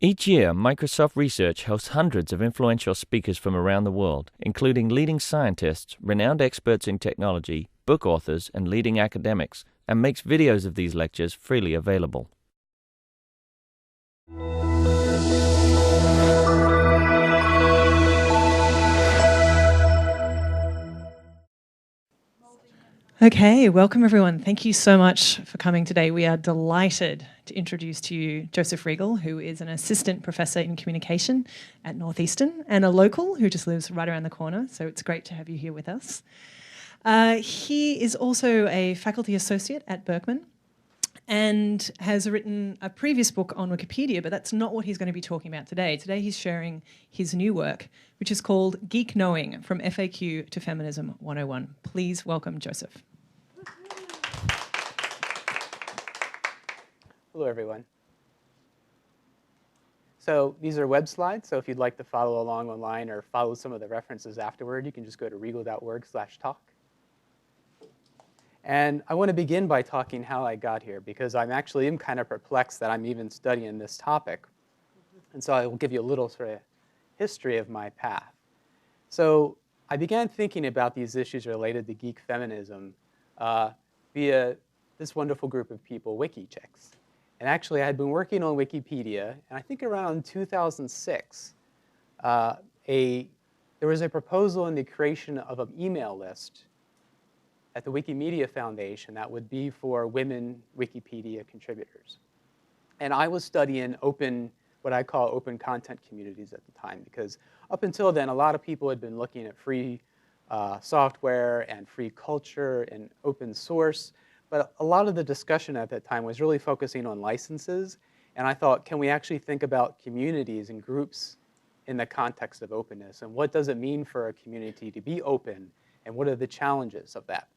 Each year, Microsoft Research hosts hundreds of influential speakers from around the world, including leading scientists, renowned experts in technology, book authors, and leading academics, and makes videos of these lectures freely available. Okay, welcome everyone. Thank you so much for coming today. We are delighted to introduce to you Joseph Riegel, who is an assistant professor in communication at Northeastern and a local who just lives right around the corner. So it's great to have you here with us. He is also a faculty associate at Berkman and has written a previous book on Wikipedia, but that's not what he's going to be talking about today. Today he's sharing his new work, which is called Geek Knowing, From FAQ to Feminism 101. Please welcome Joseph. Hello, everyone. So these are web slides, so if you'd like to follow along online or follow some of the references afterward, you can just go to riegel.org/talk. And I want to begin by talking how I got here, because I'm kind of perplexed that I'm even studying this topic. And so I will give you a little sort of history of my path. So I began thinking about these issues related to geek feminism via this wonderful group of people, WikiChicks. And actually, I had been working on Wikipedia, and I think around 2006, there was a proposal in the creation of an email list at the Wikimedia Foundation that would be for women Wikipedia contributors. And I was studying what I call open content communities at the time, because up until then, a lot of people had been looking at free software and free culture and open source. But a lot of the discussion at that time was really focusing on licenses. And I thought, can we actually think about communities and groups in the context of openness? And what does it mean for a community to be open? And what are the challenges of that?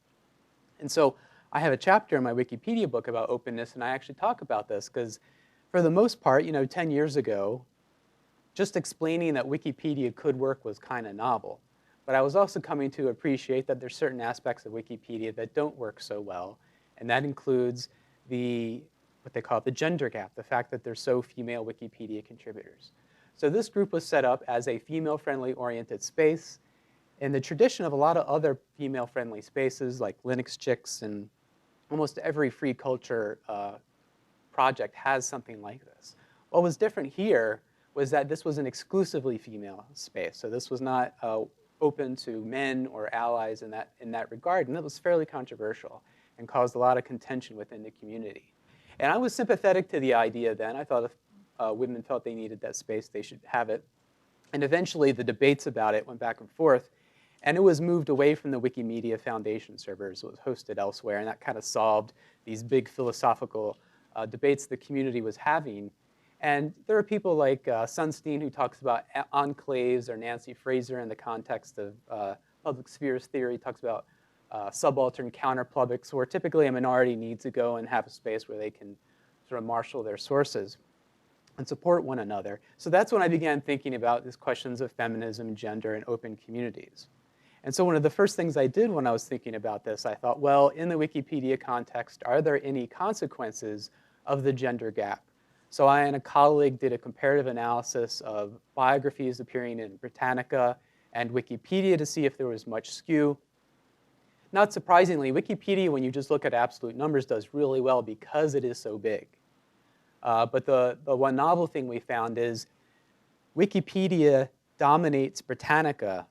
And so I have a chapter in my Wikipedia book about openness, and I actually talk about this because for the most part, 10 years ago, just explaining that Wikipedia could work was kind of novel. But I was also coming to appreciate that there's certain aspects of Wikipedia that don't work so well. And that includes what they call the gender gap, the fact that there's so female Wikipedia contributors. So this group was set up as a female-friendly oriented space in the tradition of a lot of other female-friendly spaces like Linux Chicks, and almost every free culture project has something like this. What was different here was that this was an exclusively female space. So this was not open to men or allies in that regard, and that was fairly controversial and caused a lot of contention within the community. And I was sympathetic to the idea then. I thought if women felt they needed that space, they should have it. And eventually, the debates about it went back and forth, and it was moved away from the Wikimedia Foundation servers. It was hosted elsewhere, and that kind of solved these big philosophical debates the community was having. And there are people like Sunstein, who talks about enclaves, or Nancy Fraser in the context of public spheres theory, talks about subaltern counterpublics, where typically a minority needs to go and have a space where they can sort of marshal their sources and support one another. So that's when I began thinking about these questions of feminism, gender, and open communities. And so one of the first things I did when I was thinking about this, I thought, well, in the Wikipedia context, are there any consequences of the gender gap? So I and a colleague did a comparative analysis of biographies appearing in Britannica and Wikipedia to see if there was much skew. Not surprisingly, Wikipedia, when you just look at absolute numbers, does really well because it is so big. But the one novel thing we found is Wikipedia dominates Britannica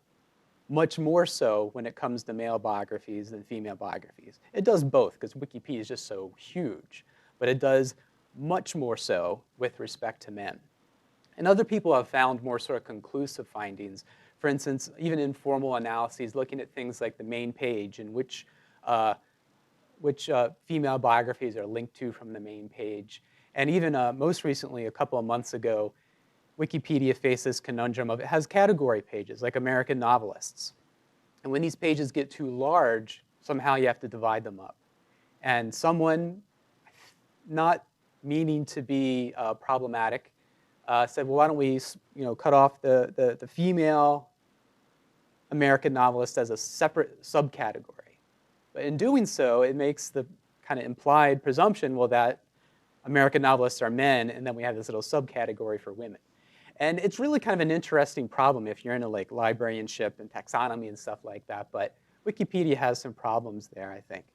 much more so when it comes to male biographies than female biographies. It does both, because Wikipedia is just so huge. But it does much more so with respect to men. And other people have found more sort of conclusive findings. For instance, even informal analyses looking at things like the main page and which female biographies are linked to from the main page. And even most recently, a couple of months ago, Wikipedia faced this conundrum of it has category pages, like American novelists. And when these pages get too large, somehow you have to divide them up. And someone, not meaning to be problematic, said, well, why don't we cut off the female American novelist as a separate subcategory. But in doing so, it makes the kind of implied presumption, well, that American novelists are men, and then we have this little subcategory for women. And it's really kind of an interesting problem if you're into like librarianship and taxonomy and stuff like that, but Wikipedia has some problems there, I think.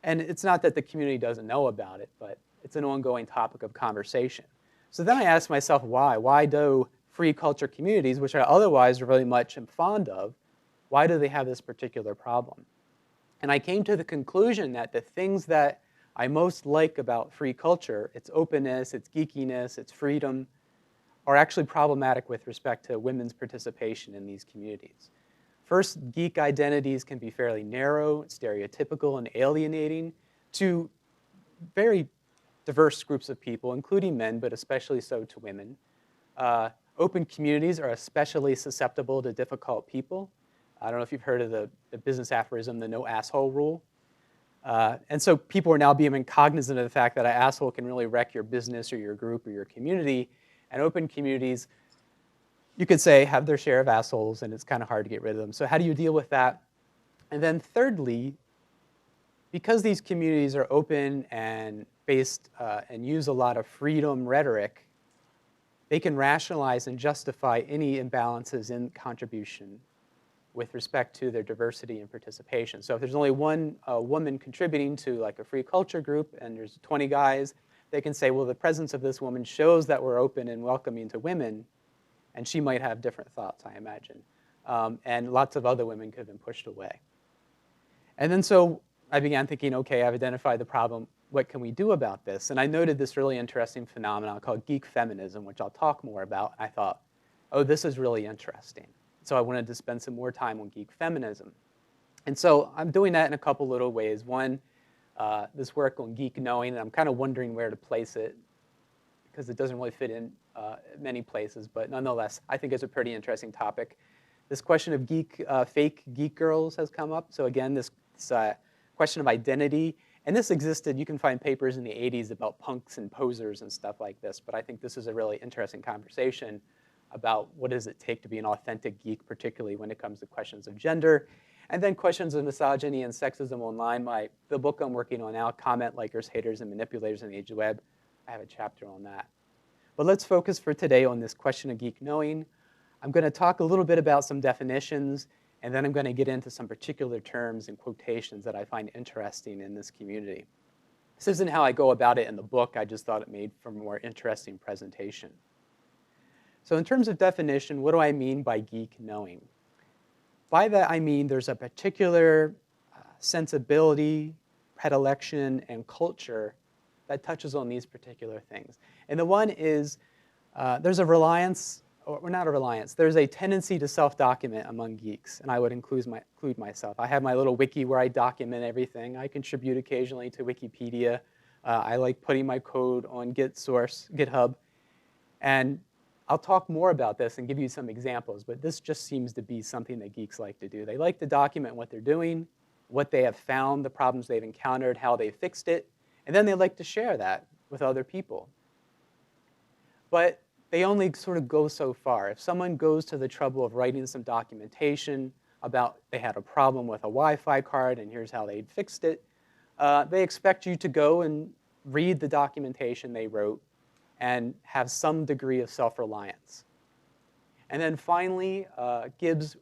And it's not that the community doesn't know about it, but it's an ongoing topic of conversation. So then I asked myself why. Why do free culture communities, which I otherwise really much am fond of, why do they have this particular problem? And I came to the conclusion that the things that I most like about free culture, its openness, its geekiness, its freedom, are actually problematic with respect to women's participation in these communities. First, geek identities can be fairly narrow, stereotypical, and alienating to very diverse groups of people, including men, but especially so to women. Open communities are especially susceptible to difficult people. I don't know if you've heard of the business aphorism, the no asshole rule. And so people are now becoming cognizant of the fact that an asshole can really wreck your business or your group or your community. And open communities, you could say, have their share of assholes, and it's kind of hard to get rid of them. So how do you deal with that? And then thirdly, because these communities are open and based and use a lot of freedom rhetoric, they can rationalize and justify any imbalances in contribution with respect to their diversity and participation. So if there's only one woman contributing to like a free culture group and there's 20 guys, they can say, well, the presence of this woman shows that we're open and welcoming to women, and she might have different thoughts, I imagine. And lots of other women could have been pushed away. And then so I began thinking, okay, I've identified the problem. What can we do about this? And I noted this really interesting phenomenon called geek feminism, which I'll talk more about. I thought, oh, this is really interesting. So I wanted to spend some more time on geek feminism. And so I'm doing that in a couple little ways. One, this work on geek knowing, and I'm kind of wondering where to place it because it doesn't really fit in many places, but nonetheless, I think it's a pretty interesting topic. This question of fake geek girls has come up. So again, this question of identity, and this existed, you can find papers in the 80s about punks and posers and stuff like this, but I think this is a really interesting conversation about what does it take to be an authentic geek, particularly when it comes to questions of gender. And then questions of misogyny and sexism online. The book I'm working on now, Comment Likers, Haters, and Manipulators in the Age of the Web, I have a chapter on that. But let's focus for today on this question of geek knowing. I'm going to talk a little bit about some definitions, and then I'm going to get into some particular terms and quotations that I find interesting in this community. This isn't how I go about it in the book. I just thought it made for a more interesting presentation. So in terms of definition, what do I mean by geek knowing? By that, I mean there's a particular sensibility, predilection, and culture that touches on these particular things. And the one is there's a reliance, or not a reliance, there's a tendency to self-document among geeks, and I would include myself. I have my little wiki where I document everything. I contribute occasionally to Wikipedia. I like putting my code on GitHub. And I'll talk more about this and give you some examples, but this just seems to be something that geeks like to do. They like to document what they're doing, what they have found, the problems they've encountered, how they fixed it, and then they like to share that with other people. But they only sort of go so far. If someone goes to the trouble of writing some documentation about they had a problem with a Wi-Fi card and here's how they'd fixed it, they expect you to go and read the documentation they wrote and have some degree of self-reliance. And then finally, Gibbs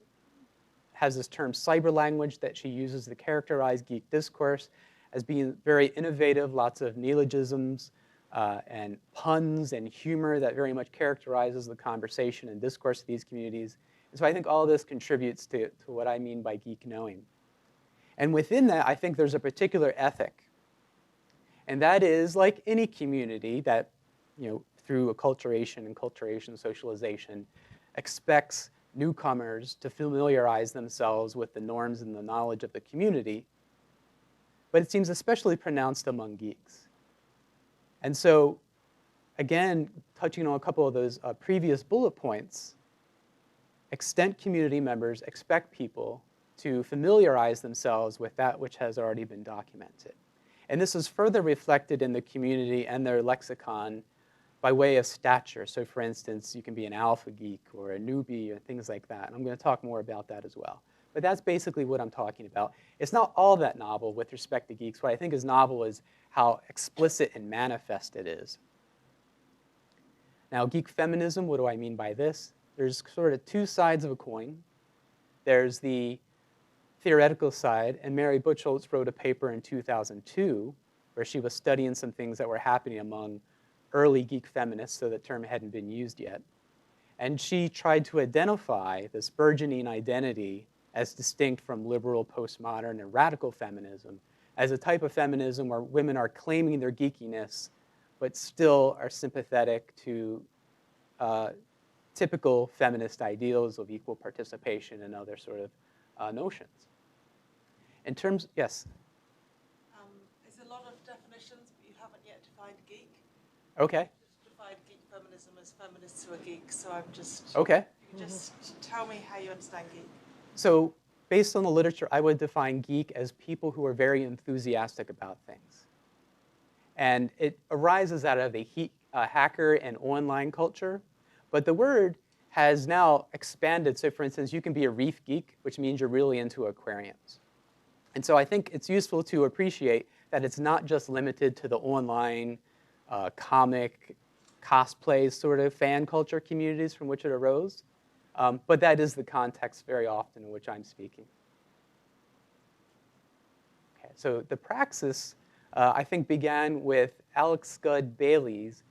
has this term cyber language that she uses to characterize geek discourse as being very innovative, lots of neologisms and puns and humor that very much characterizes the conversation and discourse of these communities. And so I think all of this contributes to what I mean by geek knowing. And within that, I think there's a particular ethic. And that is, like any community that through acculturation and culturation, socialization, expects newcomers to familiarize themselves with the norms and the knowledge of the community, but it seems especially pronounced among geeks. And so, again, touching on a couple of those previous bullet points, extent community members expect people to familiarize themselves with that which has already been documented. And this is further reflected in the community and their lexicon by way of stature. So for instance, you can be an alpha geek or a newbie or things like that. And I'm going to talk more about that as well. but that's basically what I'm talking about. It's not all that novel with respect to geeks. What I think is novel is how explicit and manifest it is. Now, geek feminism, what do I mean by this? There's sort of two sides of a coin. There's the theoretical side, and Mary Butschultz wrote a paper in 2002 where she was studying some things that were happening among early geek feminists, so the term hadn't been used yet. And she tried to identify this burgeoning identity as distinct from liberal, postmodern, and radical feminism as a type of feminism where women are claiming their geekiness but still are sympathetic to typical feminist ideals of equal participation and other sort of notions. In terms, yes? There's a lot of definitions, but you haven't yet defined geek. Okay. You've defined geek feminism as feminists who are geeks, so I'm just... Okay. You can just tell me how you understand geek. So based on the literature, I would define geek as people who are very enthusiastic about things. And it arises out of a hacker and online culture. But the word has now expanded. So for instance, you can be a reef geek, which means you're really into aquariums. And so I think it's useful to appreciate that it's not just limited to the online comic, cosplay sort of fan culture communities from which it arose. But that is the context very often in which I'm speaking. Okay, so the praxis, I think, began with Alex Scud Bailey's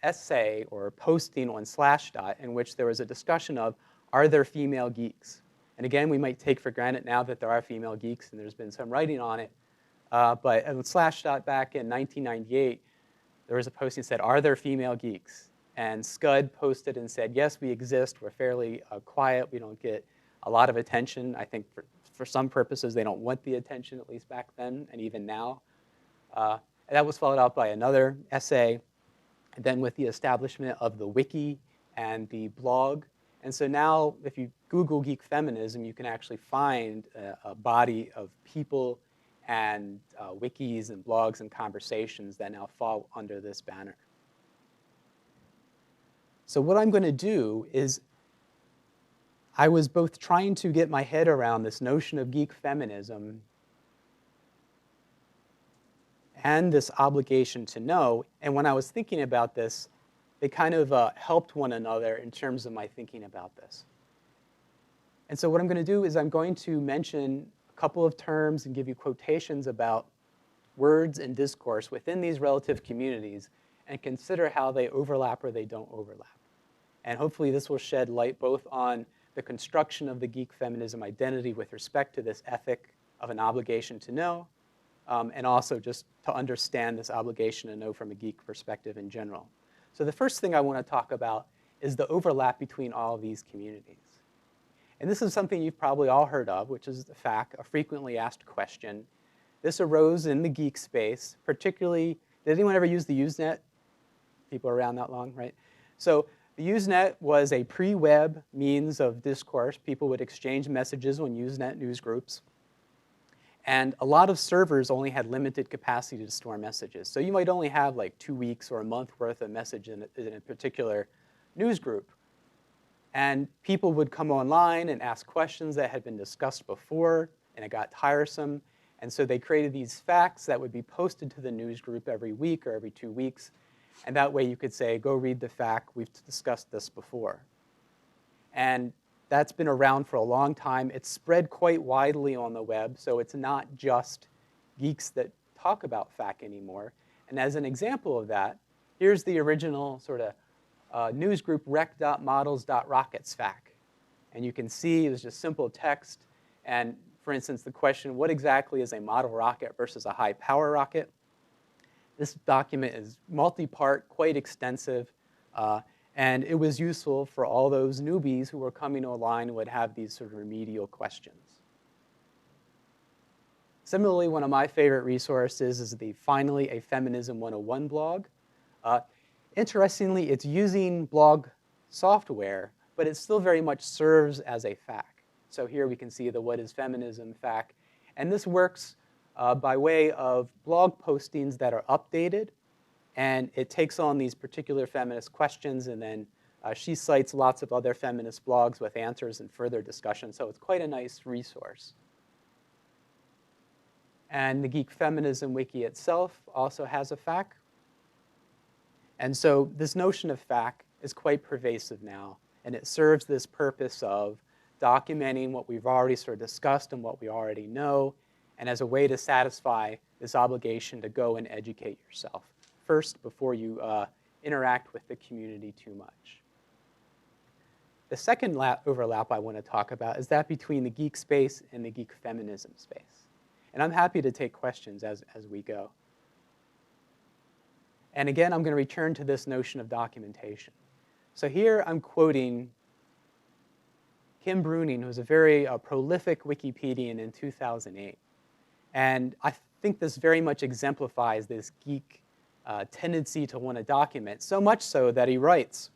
essay or posting on Slashdot in which there was a discussion of, are there female geeks? And again, we might take for granted now that there are female geeks and there's been some writing on it. But on Slashdot back in 1998, there was a posting that said, are there female geeks? And Scud posted and said, yes, we exist. We're fairly quiet. We don't get a lot of attention. I think for some purposes, they don't want the attention, at least back then and even now. And that was followed up by another essay, and then with the establishment of the wiki and the blog. And so now, if you Google geek feminism, you can actually find a body of people and wikis and blogs and conversations that now fall under this banner. So what I'm going to do is, I was both trying to get my head around this notion of geek feminism and this obligation to know. And when I was thinking about this, they kind of helped one another in terms of my thinking about this. And so what I'm going to do is I'm going to mention a couple of terms and give you quotations about words and discourse within these relative communities and consider how they overlap or they don't overlap. And hopefully this will shed light both on the construction of the geek feminism identity with respect to this ethic of an obligation to know, and also just to understand this obligation to know from a geek perspective in general. So the first thing I want to talk about is the overlap between all of these communities. And this is something you've probably all heard of, which is the fact, a frequently asked question. This arose in the geek space, particularly, did anyone ever use the Usenet? People around that long, right? So the Usenet was a pre-web means of discourse. People would exchange messages on Usenet news groups. And a lot of servers only had limited capacity to store messages. So you might only have like 2 weeks or a month worth of message in a particular news group. And people would come online and ask questions that had been discussed before, and it got tiresome. And so they created these facts that would be posted to the news group every week or every 2 weeks. And that way you could say, go read the fact, we've discussed this before. And that's been around for a long time. It's spread quite widely on the web, so it's not just geeks that talk about FAQ anymore. And as an example of that, here's the original sort of news group rec.models.rockets FAQ. And you can see it was just simple text. And for instance, the question, what exactly is a model rocket versus a high power rocket? This document is multi-part, quite extensive. And it was useful for all those newbies who were coming online and would have these sort of remedial questions. Similarly, one of my favorite resources is the Finally a Feminism 101 blog. Interestingly, it's using blog software, but it still very much serves as a FAQ. So here we can see the What is Feminism FAQ. And this works by way of blog postings that are updated. And it takes on these particular feminist questions and then She cites lots of other feminist blogs with answers and further discussion, so it's quite a nice resource. And the Geek Feminism Wiki itself also has a FAQ. And so this notion of FAQ is quite pervasive now, and it serves this purpose of documenting what we've already sort of discussed and what we already know, and as a way to satisfy this obligation to go and educate yourself first before you interact with the community too much. The second overlap I want to talk about is that between the geek space and the geek feminism space. And I'm happy to take questions as we go. And again, I'm going to return to this notion of documentation. So here I'm quoting Kim Bruning, who was a very prolific Wikipedian in 2008. And I think this very much exemplifies this geek tendency to want to document, so much so that he writes,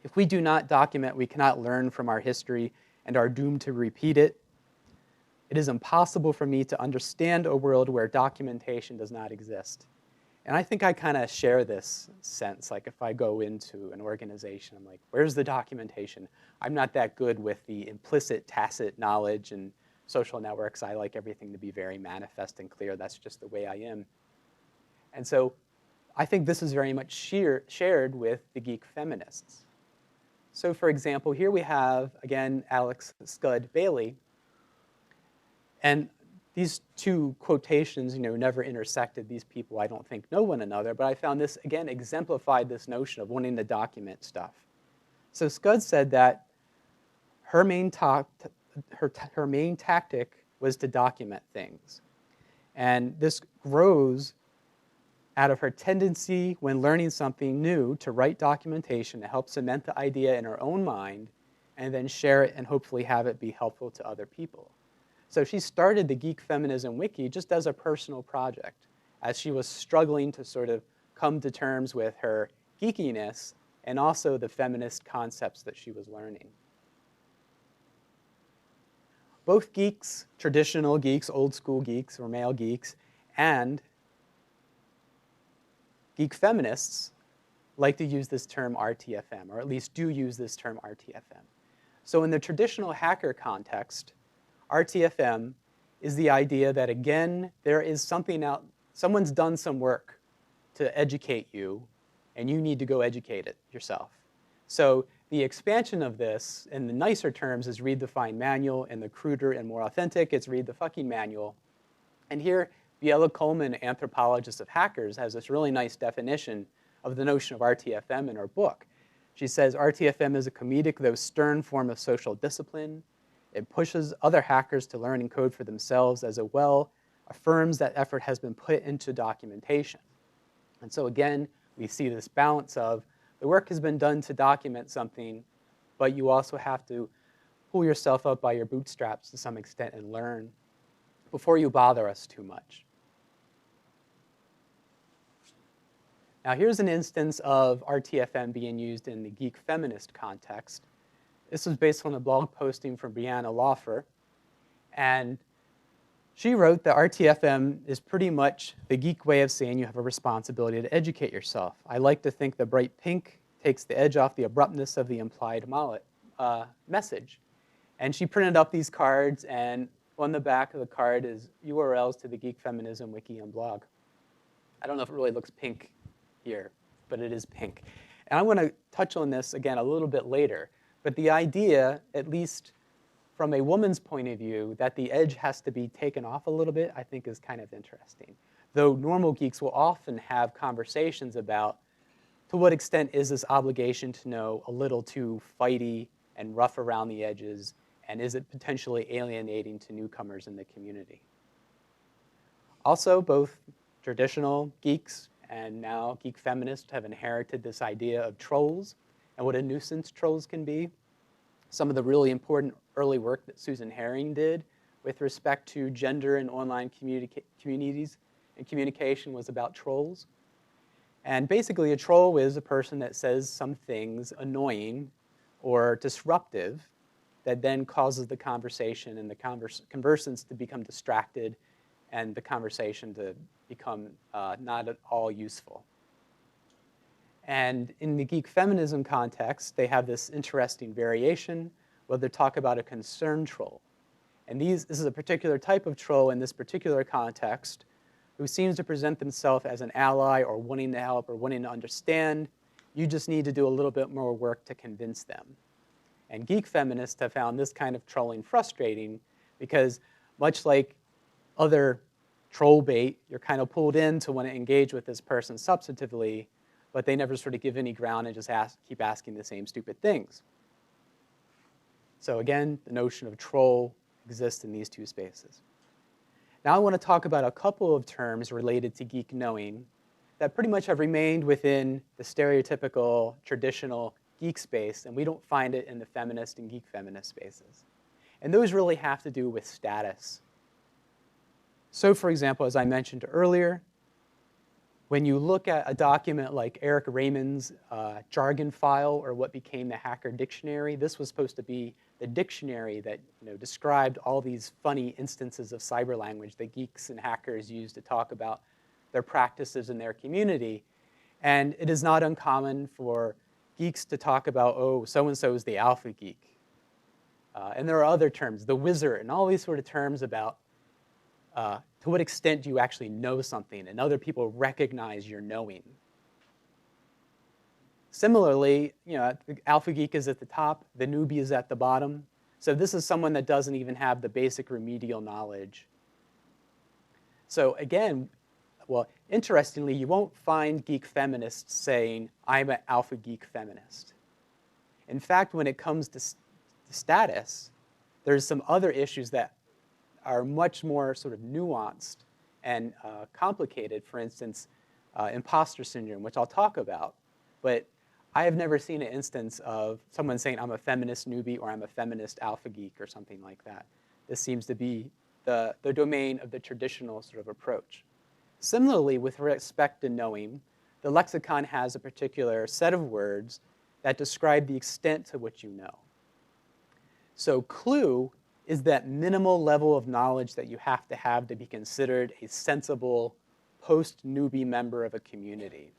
"If we do not document, we cannot learn from our history and are doomed to repeat it. It is impossible for me to understand a world where documentation does not exist." And I think I kind of share this sense. Like if I go into an organization, I'm like, where's the documentation? I'm not that good with the implicit, tacit knowledge and social networks. I like everything to be very manifest and clear. That's just the way I am. And so I think this is very much shared with the geek feminists. So for example, here we have, again, Alex Scud Bailey. And these two quotations, never intersected. These people, I don't think, know one another. But I found this, again, exemplified this notion of wanting to document stuff. So Scud said that her main tactic was to document things. And this grows out of her tendency, when learning something new, to write documentation to help cement the idea in her own mind and then share it and hopefully have it be helpful to other people. So she started the Geek Feminism Wiki just as a personal project, as she was struggling to sort of come to terms with her geekiness and also the feminist concepts that she was learning. Both geeks, traditional geeks, old school geeks, or male geeks, and geek feminists like to use this term RTFM, or at least do use this term RTFM. So in the traditional hacker context, RTFM is the idea that, again, there is something out, someone's done some work to educate you, and you need to go educate it yourself. So the expansion of this, in the nicer terms, is read the fine manual, and the cruder and more authentic, it's read the fucking manual. And here, Viela Coleman, anthropologist of hackers, has this really nice definition of the notion of RTFM in her book. She says, RTFM is a comedic, though stern, form of social discipline. It pushes other hackers to learn and code for themselves, as well affirms that effort has been put into documentation. And so again, we see this balance of the work has been done to document something, but you also have to pull yourself up by your bootstraps to some extent and learn before you bother us too much. Now here's an instance of RTFM being used in the geek feminist context. This was based on a blog posting from Brianna Laufer, and she wrote that RTFM is pretty much the geek way of saying you have a responsibility to educate yourself. I like to think the bright pink takes the edge off the abruptness of the implied message. And she printed up these cards, and on the back of the card is URLs to the Geek Feminism Wiki and blog. I don't know if it really looks pink here, but it is pink. And I want to touch on this again a little bit later. But the idea, at least from a woman's point of view, that the edge has to be taken off a little bit, I think is kind of interesting. Though normal geeks will often have conversations about to what extent is this obligation to know a little too fighty and rough around the edges, and is it potentially alienating to newcomers in the community? Also, both traditional geeks and now geek feminists have inherited this idea of trolls and what a nuisance trolls can be. Some of the really important early work that Susan Herring did with respect to gender and online communities and communication was about trolls. And basically a troll is a person that says some things annoying or disruptive that then causes the conversation and the conversants to become distracted and the conversation to become not at all useful. And in the geek feminism context, they have this interesting variation where they talk about a concern troll. And this is a particular type of troll in this particular context who seems to present themselves as an ally or wanting to help or wanting to understand. You just need to do a little bit more work to convince them. And geek feminists have found this kind of trolling frustrating because much like other troll bait, you're kind of pulled in to want to engage with this person substantively, but they never sort of give any ground and just keep asking the same stupid things. So again, the notion of troll exists in these two spaces. Now I want to talk about a couple of terms related to geek knowing that pretty much have remained within the stereotypical, traditional geek space, and we don't find it in the feminist and geek feminist spaces. And those really have to do with status. So for example, as I mentioned earlier, when you look at a document like Eric Raymond's jargon file or what became the Hacker Dictionary, this was supposed to be the dictionary that described all these funny instances of cyber language that geeks and hackers use to talk about their practices in their community. And it is not uncommon for geeks to talk about, oh, so-and-so is the alpha geek. And there are other terms, the wizard, and all these sort of terms about to what extent do you actually know something and other people recognize your knowing. Similarly, the alpha geek is at the top, the newbie is at the bottom. So this is someone that doesn't even have the basic remedial knowledge. So again, well, interestingly, you won't find geek feminists saying, I'm an alpha geek feminist. In fact, when it comes to status, there's some other issues that are much more sort of nuanced and complicated. For instance, impostor syndrome, which I'll talk about. But I have never seen an instance of someone saying, I'm a feminist newbie or I'm a feminist alpha geek or something like that. This seems to be the domain of the traditional sort of approach. Similarly, with respect to knowing, the lexicon has a particular set of words that describe the extent to which you know. So clue is that minimal level of knowledge that you have to be considered a sensible post-newbie member of a community.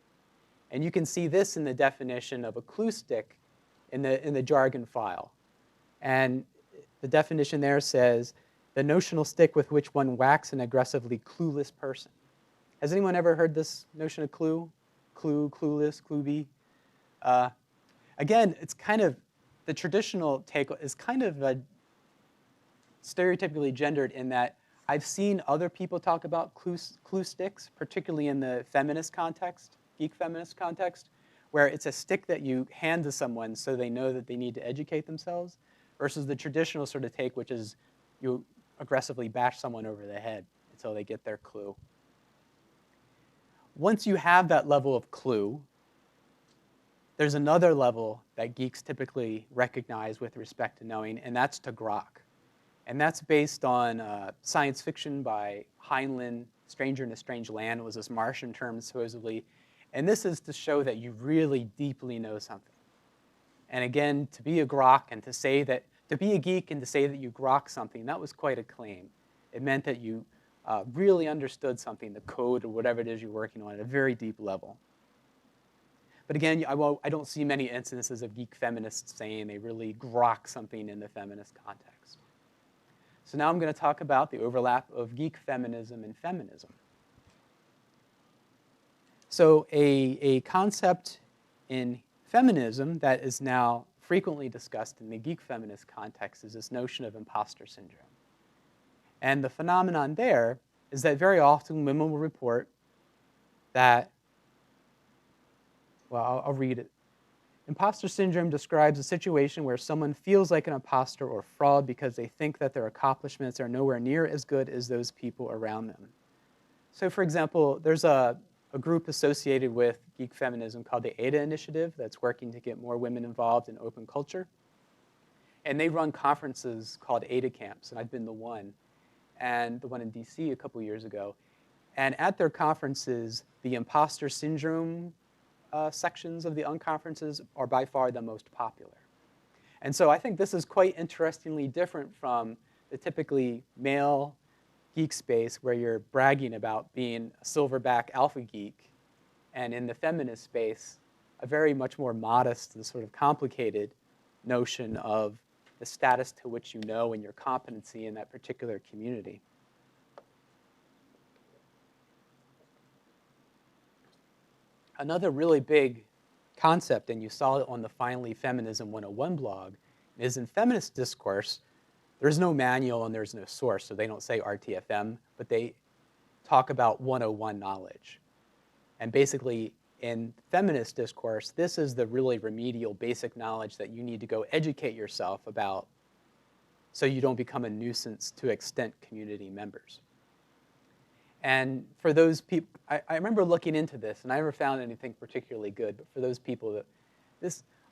And you can see this in the definition of a clue stick in the jargon file. And the definition there says, the notional stick with which one whacks an aggressively clueless person. Has anyone ever heard this notion of clue? Clue, clueless, clueby? Again, it's kind of, the traditional take is kind of stereotypically gendered in that I've seen other people talk about clue sticks, particularly in the feminist context, geek feminist context, where it's a stick that you hand to someone so they know that they need to educate themselves, versus the traditional sort of take, which is you aggressively bash someone over the head until they get their clue. Once you have that level of clue, there's another level that geeks typically recognize with respect to knowing, and that's to grok. And that's based on science fiction by Heinlein. Stranger in a Strange Land was this Martian term, supposedly. And this is to show that you really deeply know something. And again, to be a grok and to say that, to be a geek and to say that you grok something, that was quite a claim. It meant that you really understood something, the code or whatever it is you're working on at a very deep level. But again, I don't see many instances of geek feminists saying they really grok something in the feminist context. So now I'm going to talk about the overlap of geek feminism and feminism. So a concept in feminism that is now frequently discussed in the geek feminist context is this notion of impostor syndrome. And the phenomenon there is that very often women will report that, well, I'll read it. Imposter syndrome describes a situation where someone feels like an imposter or fraud because they think that their accomplishments are nowhere near as good as those people around them. So for example, there's a group associated with geek feminism called the ADA Initiative that's working to get more women involved in open culture. And they run conferences called ADA camps, and I've been to one, and the one in DC a couple years ago. And at their conferences, the imposter syndrome sections of the unconferences are by far the most popular. And so I think this is quite interestingly different from the typically male geek space where you're bragging about being a silverback alpha geek, and in the feminist space, a very much more modest and sort of complicated notion of the status to which you know and your competency in that particular community. Another really big concept, and you saw it on the Finally Feminism 101 blog, is in feminist discourse, there's no manual and there's no source, so they don't say RTFM, but they talk about 101 knowledge. And basically, in feminist discourse, this is the really remedial basic knowledge that you need to go educate yourself about so you don't become a nuisance to extent community members. And for those people, I remember looking into this, and I never found anything particularly good, but for those people that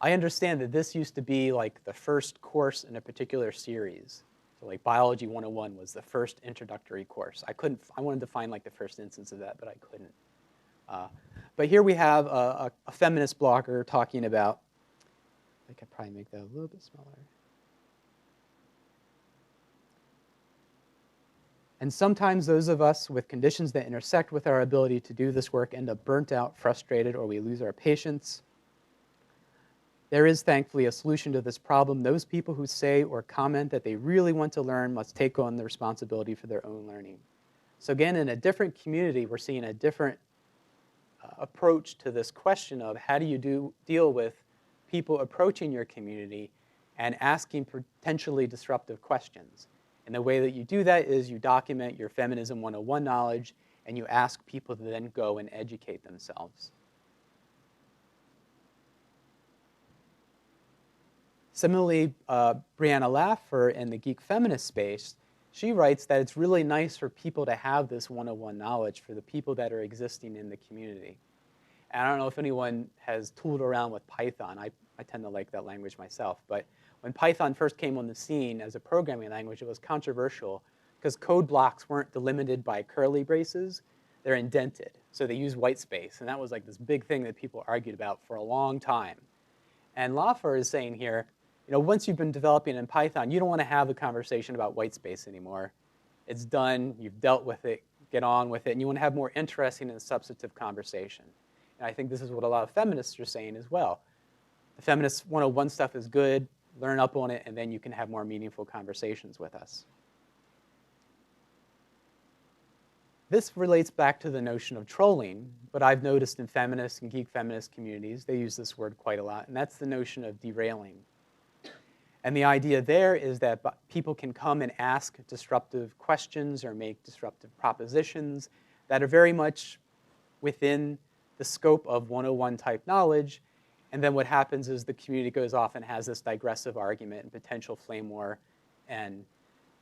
I understand that this used to be like the first course in a particular series. So like Biology 101 was the first introductory course. I wanted to find like the first instance of that, but I couldn't. But here we have a feminist blogger talking about, I could probably make that a little bit smaller. And sometimes those of us with conditions that intersect with our ability to do this work end up burnt out, frustrated, or we lose our patience. There is thankfully a solution to this problem. Those people who say or comment that they really want to learn must take on the responsibility for their own learning. So again, in a different community, we're seeing a different approach to this question of how do you deal with people approaching your community and asking potentially disruptive questions. And the way that you do that is you document your Feminism 101 knowledge and you ask people to then go and educate themselves. Similarly, Brianna Laffer in the Geek feminist space, she writes that it's really nice for people to have this 101 knowledge for the people that are existing in the community. And I don't know if anyone has tooled around with Python. I tend to like that language myself. But when Python first came on the scene as a programming language, it was controversial because code blocks weren't delimited by curly braces. They're indented. So they use white space. And that was like this big thing that people argued about for a long time. And Laffer is saying here, once you've been developing in Python, you don't want to have a conversation about white space anymore. It's done. You've dealt with it. Get on with it. And you want to have more interesting and substantive conversation. And I think this is what a lot of feminists are saying as well. The feminist 101 stuff is good. Learn up on it, and then you can have more meaningful conversations with us. This relates back to the notion of trolling, but I've noticed in feminist and geek feminist communities, they use this word quite a lot, and that's the notion of derailing. And the idea there is that people can come and ask disruptive questions or make disruptive propositions that are very much within the scope of 101 type knowledge. And then what happens is the community goes off and has this digressive argument and potential flame war. And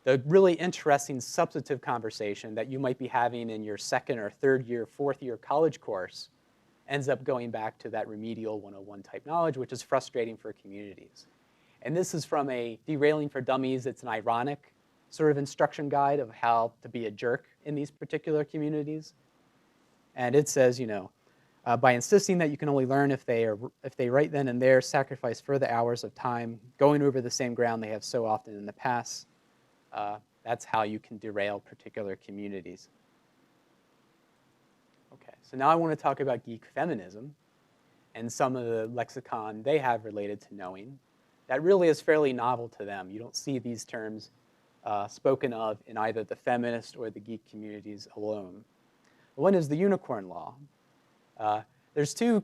the really interesting substantive conversation that you might be having in your second or third year, fourth year college course ends up going back to that remedial 101 type knowledge, which is frustrating for communities. And this is from a Derailing for Dummies. It's an ironic sort of instruction guide of how to be a jerk in these particular communities. And it says, by insisting that you can only learn if they right then and there sacrifice further hours of time going over the same ground they have so often in the past, that's how you can derail particular communities. Okay, so now I want to talk about geek feminism and some of the lexicon they have related to knowing. That really is fairly novel to them. You don't see these terms spoken of in either the feminist or the geek communities alone. One is the unicorn law. There's two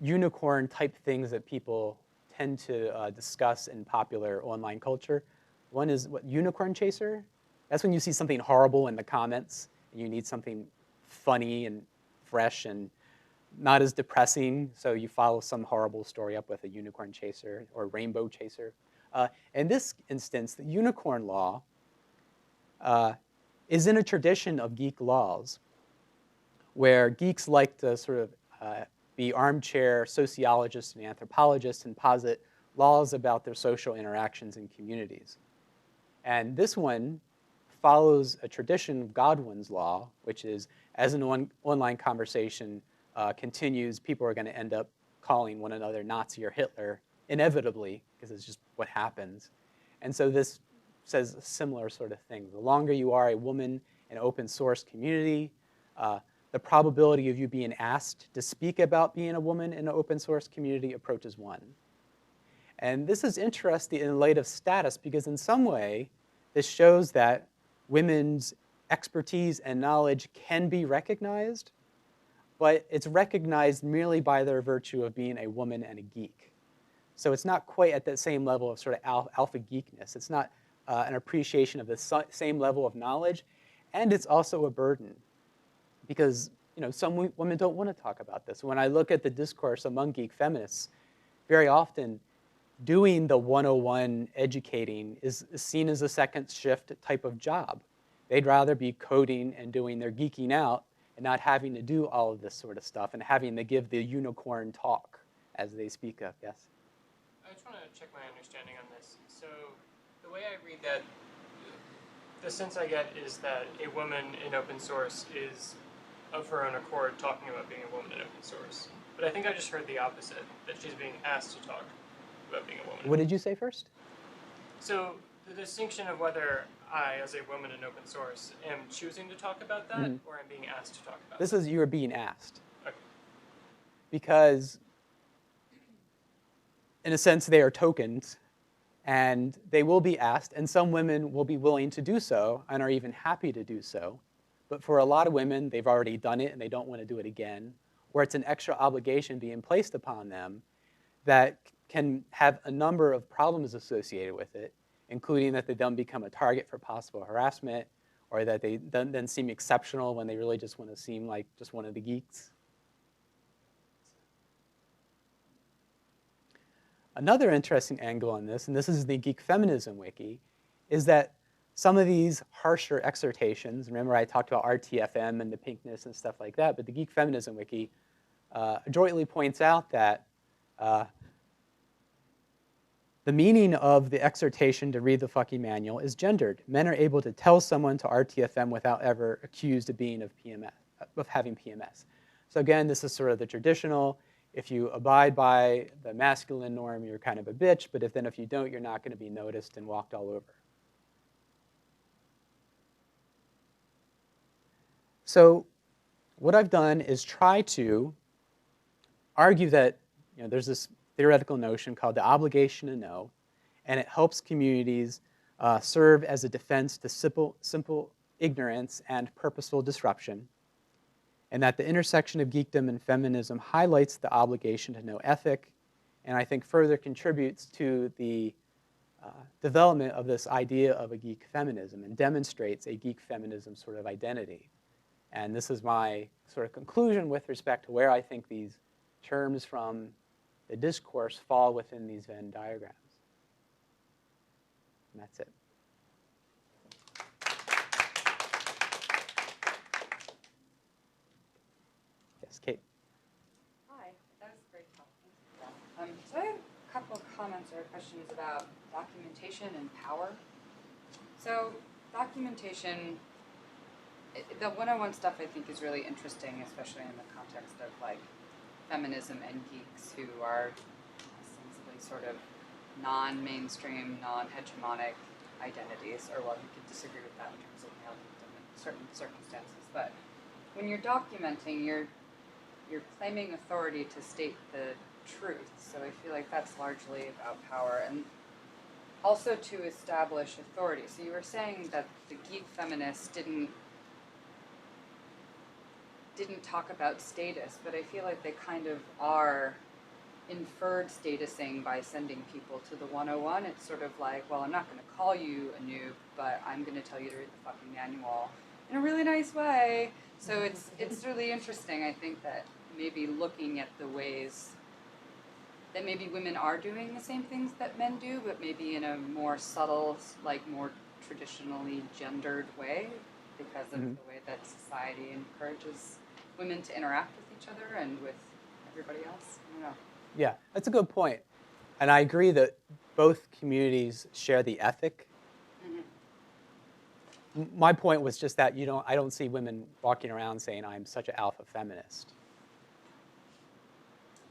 unicorn type things that people tend to discuss in popular online culture. One is unicorn chaser. That's when you see something horrible in the comments and you need something funny and fresh and not as depressing, so you follow some horrible story up with a unicorn chaser or rainbow chaser. In this instance, the unicorn law is in a tradition of geek laws where geeks like to sort of be armchair sociologists and anthropologists and posit laws about their social interactions in communities. And this one follows a tradition of Godwin's law, which is as an online conversation continues, people are going to end up calling one another Nazi or Hitler, inevitably, because it's just what happens. And so this says a similar sort of thing. The longer you are a woman in an open source community, the probability of you being asked to speak about being a woman in an open source community approaches 1. And this is interesting in light of status because in some way, this shows that women's expertise and knowledge can be recognized, but it's recognized merely by their virtue of being a woman and a geek. So it's not quite at that same level of sort of alpha geekness. It's not an appreciation of the same level of knowledge, and it's also a burden because some women don't want to talk about this. When I look at the discourse among geek feminists, very often doing the 101 educating is seen as a second shift type of job. They'd rather be coding and doing their geeking out and not having to do all of this sort of stuff and having to give the unicorn talk as they speak of. Yes? I just want to check my understanding on this. So the way I read that, the sense I get is that a woman in open source is of her own accord talking about being a woman in open source. But I think I just heard the opposite, that she's being asked to talk about being a woman. What did you say first? So the distinction of whether I, as a woman in open source, am choosing to talk about that or am being asked to talk about This that? is you're being asked. Okay. Because in a sense, they are tokens, and they will be asked, and some women will be willing to do so and are even happy to do so. But for a lot of women, they've already done it and they don't want to do it again, or it's an extra obligation being placed upon them that can have a number of problems associated with it, including that they then become a target for possible harassment, or that they then seem exceptional when they really just want to seem like just one of the geeks. Another interesting angle on this, and this is the Geek Feminism Wiki, is that some of these harsher exhortations, remember I talked about RTFM and the pinkness and stuff like that, but the Geek Feminism Wiki adroitly points out that the meaning of the exhortation to read the fucking manual is gendered. Men are able to tell someone to RTFM without ever accused of being of having PMS. So again, this is sort of the traditional, if you abide by the masculine norm, you're kind of a bitch, but if you don't, you're not going to be noticed and walked all over. So what I've done is try to argue that there's this theoretical notion called the obligation to know, and it helps communities serve as a defense to simple ignorance and purposeful disruption, and that the intersection of geekdom and feminism highlights the obligation to know ethic, and I think further contributes to the development of this idea of a geek feminism and demonstrates a geek feminism sort of identity. And this is my sort of conclusion with respect to where I think these terms from the discourse fall within these Venn diagrams. And that's it. Yes, Kate. Hi, that was a great talk. So I have a couple of comments or questions about documentation and power. So documentation, the 101 stuff I think is really interesting, especially in the context of like feminism and geeks who are ostensibly sort of non-mainstream, non-hegemonic identities, or well, you could disagree with that in terms of male geekdom in certain circumstances. But when you're documenting, you're claiming authority to state the truth. So I feel like that's largely about power and also to establish authority. So you were saying that the geek feminists didn't talk about status, but I feel like they kind of are inferred statusing by sending people to the 101. It's sort of like, well, I'm not going to call you a noob, but I'm going to tell you to read the fucking manual in a really nice way. So it's really interesting, I think, that maybe looking at the ways that maybe women are doing the same things that men do, but maybe in a more subtle, like more traditionally gendered way, because of the way that society encourages women to interact with each other and with everybody else. I don't know. Yeah, that's a good point. And I agree that both communities share the ethic. My point was just that I don't see women walking around saying I'm such an alpha feminist.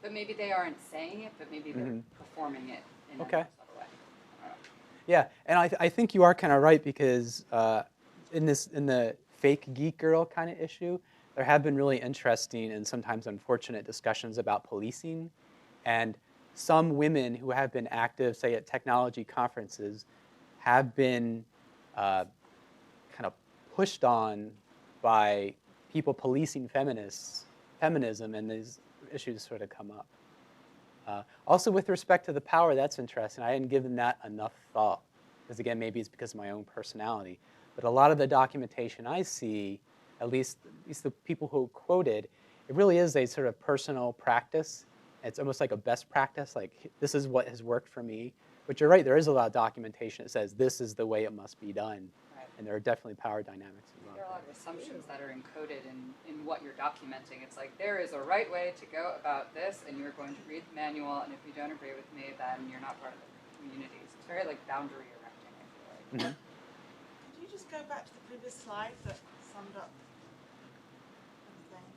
But maybe they aren't saying it, but maybe they're performing it in a more subtle way. I don't know. Yeah, and I think you are kind of right because in the fake geek girl kind of issue, there have been really interesting and sometimes unfortunate discussions about policing. And some women who have been active, say, at technology conferences, have been kind of pushed on by people policing feminism, and these issues sort of come up. Also, with respect to the power, that's interesting. I hadn't given that enough thought, because again, maybe it's because of my own personality. But a lot of the documentation I see, at least the people who quoted, it really is a sort of personal practice. It's almost like a best practice, like this is what has worked for me. But you're right, there is a lot of documentation that says this is the way it must be done. Right. And there are definitely power dynamics involved. There are a lot of assumptions that are encoded in what you're documenting. It's like, there is a right way to go about this, and you're going to read the manual, and if you don't agree with me, then you're not part of the community. So it's very like boundary erecting, I feel like. Mm-hmm. Could you just go back to the previous slide that summed up everything?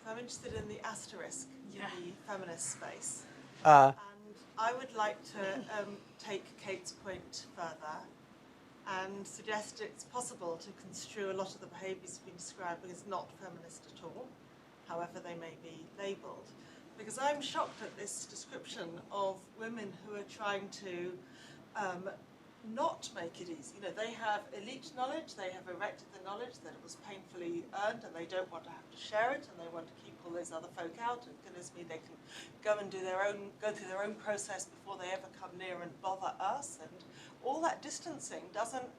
So I'm interested in the asterisk in the feminist space. And I would like to take Kate's point further and suggest it's possible to construe a lot of the behaviours being described as not feminist at all, however they may be labelled. Because I'm shocked at this description of women who are trying to not make it easy. You know, they have elite knowledge, they have erected the knowledge that it was painfully earned, and they don't want to have to share it, and they want to keep all those other folk out, and goodness me, they can go through their own process before they ever come near and bother us, and all that distancing doesn't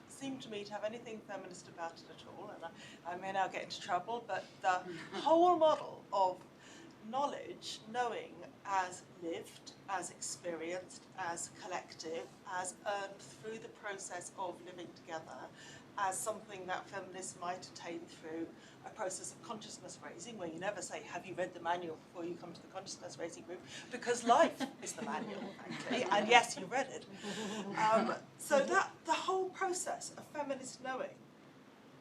seem to me to have anything feminist about it at all, and I may now get into trouble, but the whole model of knowledge, knowing as lived, as experienced, as collective, as earned through the process of living together, as something that feminists might attain through a process of consciousness raising, where you never say, have you read the manual before you come to the consciousness raising group? Because life is the manual, frankly, and yes, you read it. So that the whole process of feminist knowing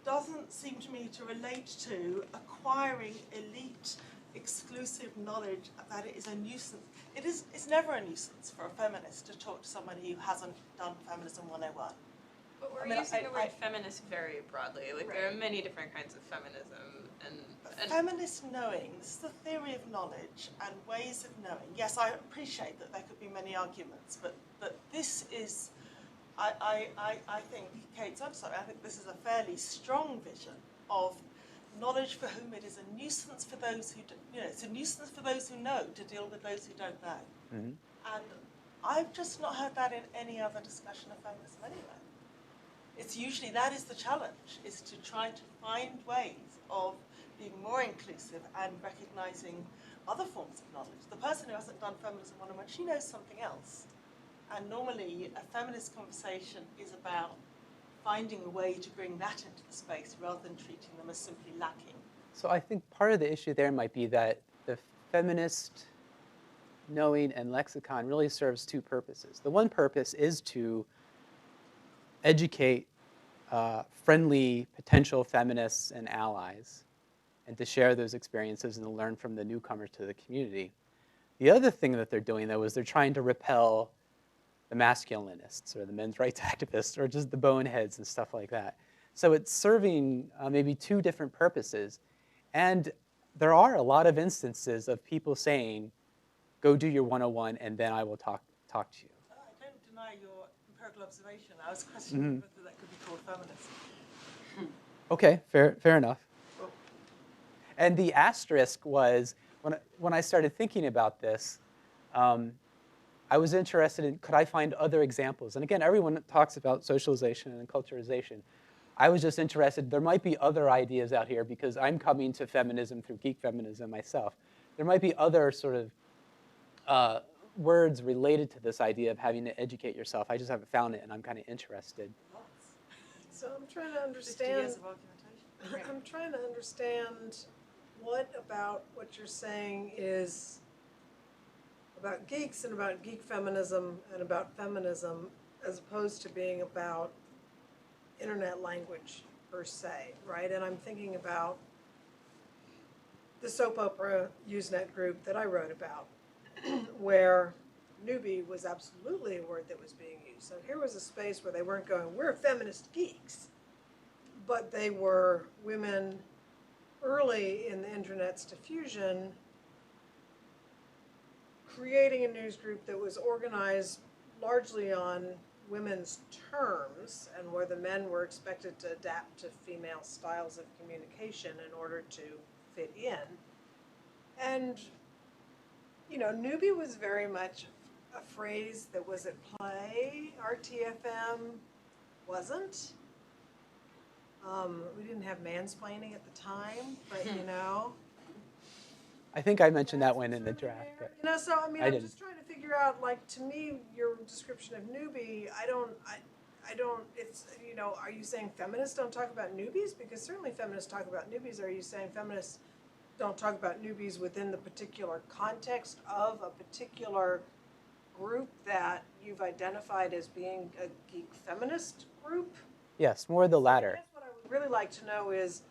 doesn't seem to me to relate to acquiring elite exclusive knowledge that it is a nuisance. It's never a nuisance for a feminist to talk to somebody who hasn't done Feminism 101. But we're using the word feminist very broadly. Like, there are many different kinds of feminism. And feminist knowing, this is the theory of knowledge and ways of knowing. Yes, I appreciate that there could be many arguments, but this is, I think, Kate's onto something. I think this is a fairly strong vision of knowledge for whom it is a nuisance for those who, it's a nuisance for those who know to deal with those who don't know. Mm-hmm. And I've just not heard that in any other discussion of feminism anywhere. It's usually, that is the challenge, is to try to find ways of being more inclusive and recognizing other forms of knowledge. The person who hasn't done Feminism 101, she knows something else. And normally a feminist conversation is about finding a way to bring that into the space rather than treating them as simply lacking. So I think part of the issue there might be that the feminist knowing and lexicon really serves two purposes. The one purpose is to educate friendly potential feminists and allies, and to share those experiences and to learn from the newcomers to the community. The other thing that they're doing, though, is they're trying to repel the masculinists or the men's rights activists or just the boneheads and stuff like that. So it's serving maybe two different purposes. And there are a lot of instances of people saying, go do your 101 and then I will talk to you. I don't deny your empirical observation. I was questioning whether that could be called feminism. Okay, fair enough. And the asterisk was, when I started thinking about this, I was interested in, could I find other examples? And again, everyone talks about socialization and culturization. I was just interested, there might be other ideas out here because I'm coming to feminism through geek feminism myself. There might be other sort of words related to this idea of having to educate yourself. I just haven't found it, and I'm kind of interested. So I'm trying to understand. 50 years of argumentation. I'm trying to understand what about what you're saying is about geeks and about geek feminism and about feminism as opposed to being about internet language per se, right? And I'm thinking about the soap opera Usenet group that I wrote about, where newbie was absolutely a word that was being used. So here was a space where they weren't going, we're feminist geeks, but they were women early in the internet's diffusion, creating a news group that was organized largely on women's terms, and where the men were expected to adapt to female styles of communication in order to fit in. And, you know, newbie was very much a phrase that was at play. RTFM wasn't. We didn't have mansplaining at the time, but you know. I think I mentioned that one in the draft. But you know, so I mean, I'm just trying to figure out, like, to me, your description of newbie, I don't, it's, you know, are you saying feminists don't talk about newbies? Because certainly feminists talk about newbies. Are you saying feminists don't talk about newbies within the particular context of a particular group that you've identified as being a geek feminist group? Yes, more the latter. I guess what I would really like to know is,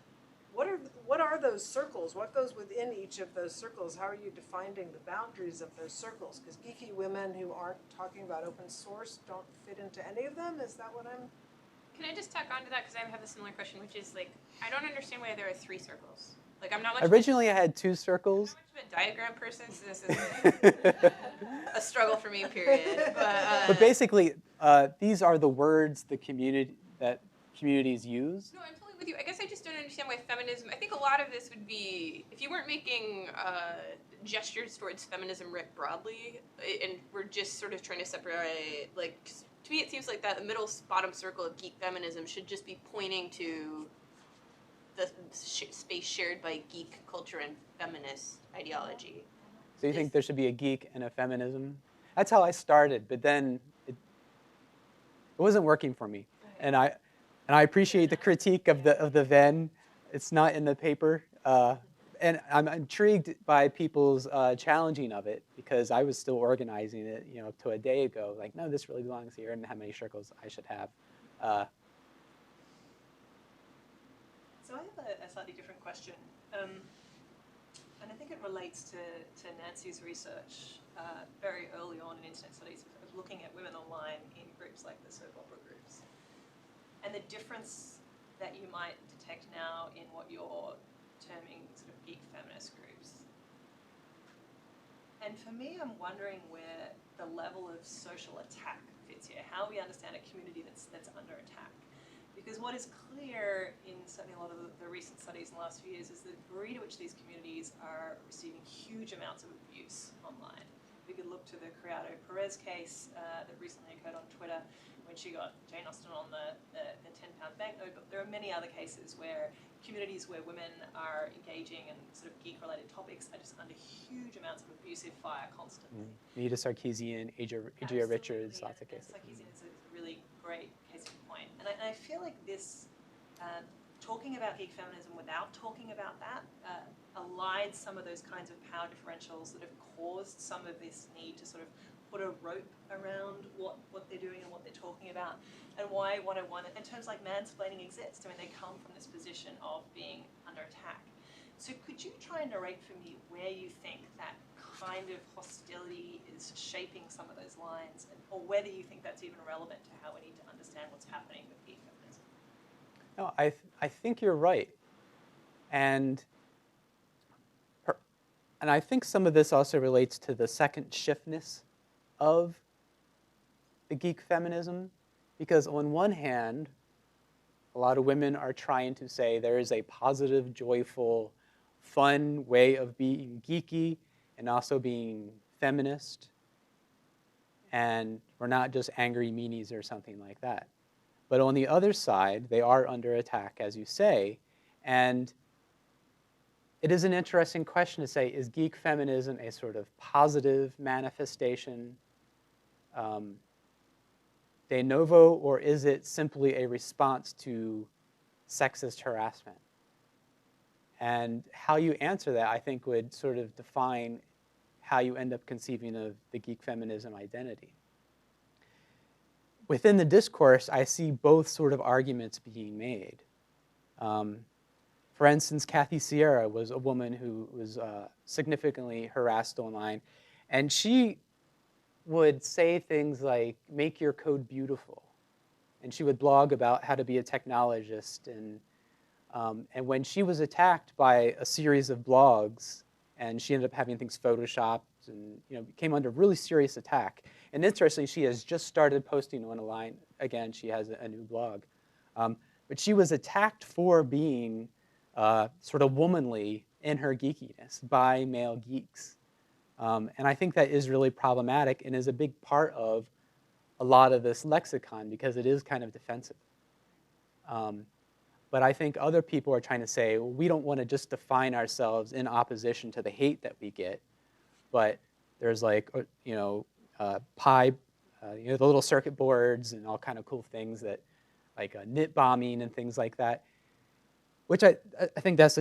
what are those circles? What goes within each of those circles? How are you defining the boundaries of those circles? Because geeky women who aren't talking about open source don't fit into any of them? Is that what I'm... Can I just tack on to that, because I have a similar question, which is, like, I don't understand why there are 3 circles. Like, I'm not much Originally, I had 2 circles. I'm not much of a diagram person, so this is a struggle for me, period. But basically, these are the words that communities use. No, I'm totally with you. I guess I just don't understand why feminism, I think a lot of this would be, if you weren't making gestures towards feminism writ broadly, and we're just sort of trying to separate, like, to me it seems like that the middle bottom circle of geek feminism should just be pointing to the space shared by geek culture and feminist ideology. So you think there should be a geek and a feminism? That's how I started, but then it wasn't working for me. And I appreciate the critique of the Venn. It's not in the paper. And I'm intrigued by people's challenging of it, because I was still organizing it, you know, to a day ago. Like, no, this really belongs here, and how many circles I should have. So I have a slightly different question, and I think it relates to Nancy's research very early on in internet studies of looking at women online in groups like the soap opera groups, and the difference that you might detect now in what you're terming sort of geek feminist groups. And for me, I'm wondering where the level of social attack fits here, how we understand a community that's under attack. Because what is clear in certainly a lot of the recent studies in the last few years is the degree to which these communities are receiving huge amounts of abuse online. We could look to the Criado Perez case that recently occurred on Twitter when she got Jane Austen on the £10 banknote, but there are many other cases where communities where women are engaging in sort of geek-related topics are just under huge amounts of abusive fire constantly. Nita Sarkeesian, Adria Richards, lots of cases. Sarkeesian is a really great case in point. And I feel like this, talking about geek feminism without talking about that, allied some of those kinds of power differentials that have caused some of this need to sort of put a rope around what they're doing and what they're talking about, and why 101 and terms like mansplaining exist. I mean, they come from this position of being under attack. So could you try and narrate for me where you think that kind of hostility is shaping some of those lines, or whether you think that's even relevant to how we need to understand what's happening with geek feminism? No, I think you're right. And I think some of this also relates to the second shiftness of the geek feminism, because on one hand, a lot of women are trying to say there is a positive, joyful, fun way of being geeky and also being feminist, and we're not just angry meanies or something like that. But on the other side, they are under attack, as you say, and it is an interesting question to say, is geek feminism a sort of positive manifestation de novo, or is it simply a response to sexist harassment? And how you answer that, I think, would sort of define how you end up conceiving of the geek feminism identity. Within the discourse, I see both sort of arguments being made. For instance, Kathy Sierra was a woman who was significantly harassed online, and she would say things like, make your code beautiful. And she would blog about how to be a technologist and And when she was attacked by a series of blogs, and she ended up having things photoshopped, and came under really serious attack. And interestingly, she has just started posting online again. She has a new blog, but she was attacked for being sort of womanly in her geekiness by male geeks, and I think that is really problematic and is a big part of a lot of this lexicon because it is kind of defensive. But I think other people are trying to say, well, we don't want to just define ourselves in opposition to the hate that we get, but there's like, the little circuit boards and all kind of cool things that, like knit bombing and things like that, which I think that's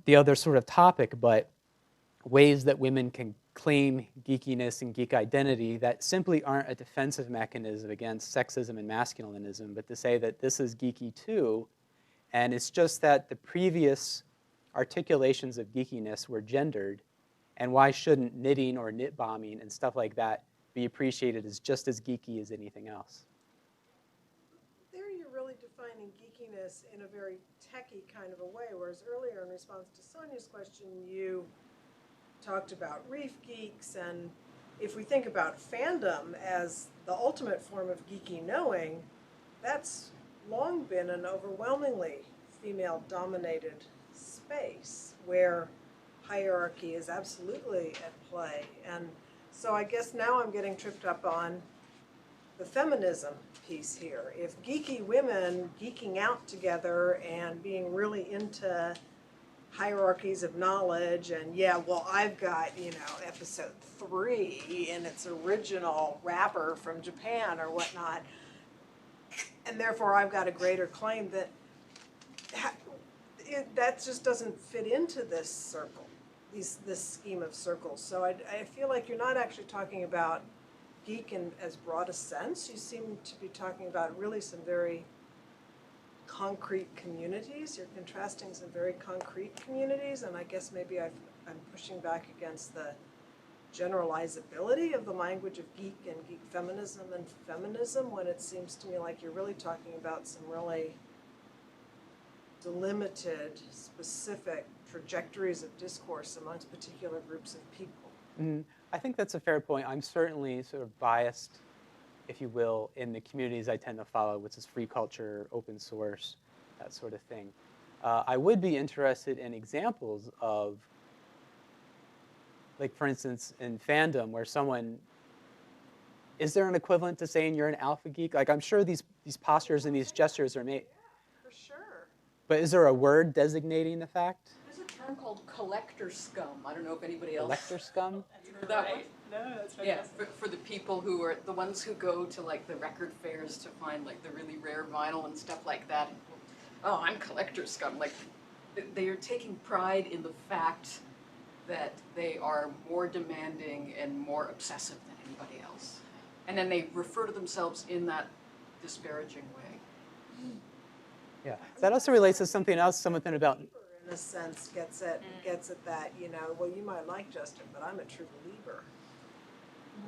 the other sort of topic, but ways that women can claim geekiness and geek identity that simply aren't a defensive mechanism against sexism and masculinism, but to say that this is geeky too, and it's just that the previous articulations of geekiness were gendered, and why shouldn't knitting or knit bombing and stuff like that be appreciated as just as geeky as anything else? There you're really defining geekiness in a very techie kind of a way, whereas earlier in response to Sonia's question, you talked about reef geeks, and if we think about fandom as the ultimate form of geeky knowing, that's long been an overwhelmingly female-dominated space where hierarchy is absolutely at play. And so I guess now I'm getting tripped up on the feminism piece here. If geeky women geeking out together and being really into hierarchies of knowledge and I've got, episode 3 in its original wrapper from Japan or whatnot, and therefore I've got a greater claim, that just doesn't fit into this circle, this scheme of circles. So I feel like you're not actually talking about geek in as broad a sense. You seem to be talking about really some very concrete communities. You're contrasting some very concrete communities, and I guess maybe I'm pushing back against the generalizability of the language of geek and geek feminism and feminism, when it seems to me like you're really talking about some really delimited, specific trajectories of discourse amongst particular groups of people. Mm-hmm. I think that's a fair point. I'm certainly sort of biased, if you will, in the communities I tend to follow, which is free culture, open source, that sort of thing. I would be interested in examples of, like, for instance, in fandom, where is there an equivalent to saying you're an alpha geek? Like, I'm sure these postures and these gestures are made. Yeah, for sure. But is there a word designating the fact? There's a term called collector scum. I don't know if anybody else. Collector scum? You heard that one? No, that's Yeah, fantastic. for the people who are the ones who go to like the record fairs to find like the really rare vinyl and stuff like that. Oh, I'm collector scum. Like, they are taking pride in the fact that they are more demanding and more obsessive than anybody else. And then they refer to themselves in that disparaging way. Yeah. That also relates to something else, something about... In a sense, gets at that, well, you might like Justin, but I'm a true believer.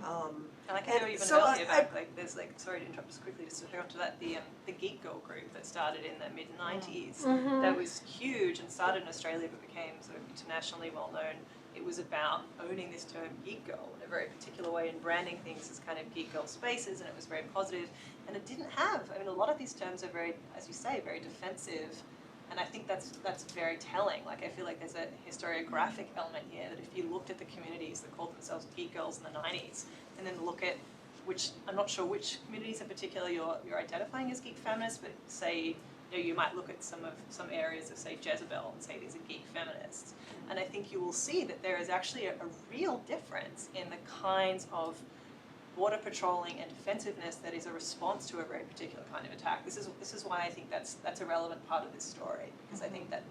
And I can go even so earlier back, there's sorry to interrupt just quickly, just to go on to that, the Geek Girl group that started in the mid-90s, that was huge and started in Australia but became sort of internationally well known. It was about owning this term geek girl in a very particular way and branding things as kind of geek girl spaces, and it was very positive. And it didn't have, a lot of these terms are very, as you say, very defensive. And I think that's very telling. Like, I feel like there's a historiographic element here that if you looked at the communities that called themselves geek girls in the 90s, and then look at which, I'm not sure which communities in particular you're identifying as geek feminists, but say, you might look at some areas of, say, Jezebel and say these are geek feminists. And I think you will see that there is actually a real difference in the kinds of border patrolling and defensiveness that is a response to a very particular kind of attack. This is why I think that's a relevant part of this story, because I think that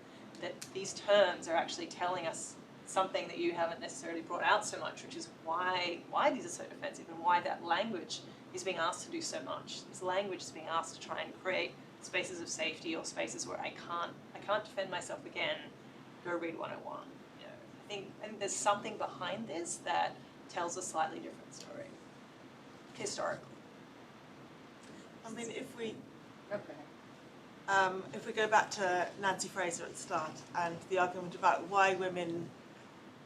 these terms are actually telling us something that you haven't necessarily brought out so much, which is why these are so defensive and why that language is being asked to do so much. This language is being asked to try and create spaces of safety or spaces where I can't defend myself again. Go read 101. I think there's something behind this that tells a slightly different story historically. If we, Okay. if we go back to Nancy Fraser at the start and the argument about why women,